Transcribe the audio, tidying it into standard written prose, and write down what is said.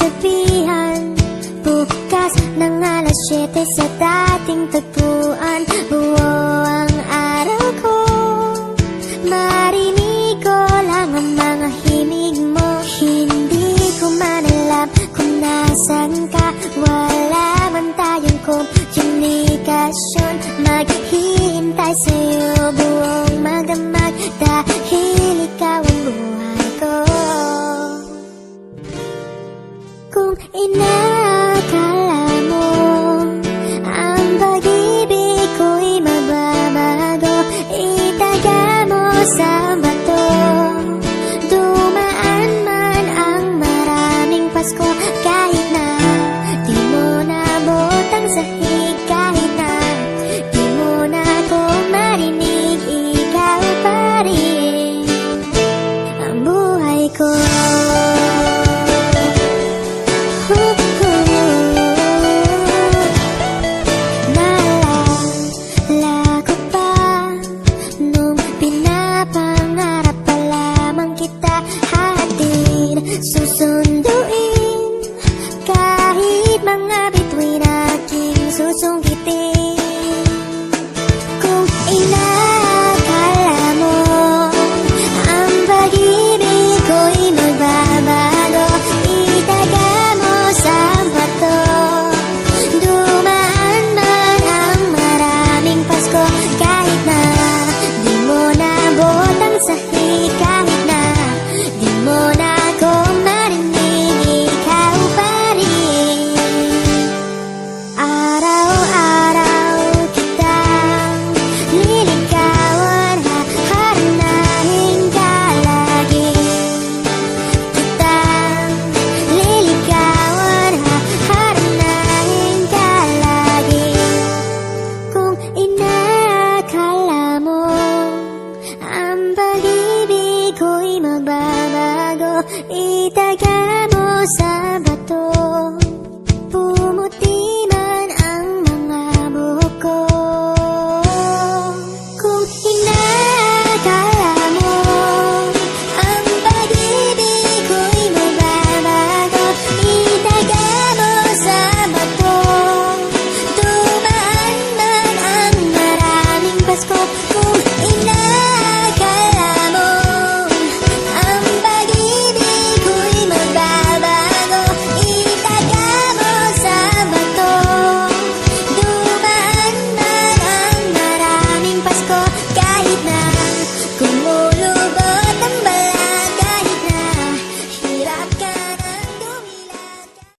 sabihan. Bukas ng alas 7 sa dating tagpuan. Buo ang araw ko, marinig ko lang ang mga himig mo. Hindi ko man alam kung nasan ka, wala man tayong komunikasyon. Maghihintay sa'yo buong magdamag, dahil ikaw ang buhay ko. Kung inakala mo ang pag-ibig ko'y mababago, itaga mo sa bato. Dumaan man ang maraming Pasko, kahit na di mo nabot ang sahig, kahit na di mo na ako marinig, ikaw pa rin ang buhay ko. Naalala ko pa nung pinapangarap pa lamang kita, hatid, susunduin, kahit mga bituin aking susungkitin. Kung inakala mo ang pag-ibig ko'y magbabago, itaga mo sa bato. Dumaan man ang maraming Pasko, kahit na di mo nabot ang sahig, kahit na di mo na ako marinig, ikaw pa rin. Araw-araw kitang liligawan, haharanahin ka lagi. Kitang liligawan, haharanahin ka lagi. Kung inakala mo ang pag-ibig ko'y magbabago, itaga mo sa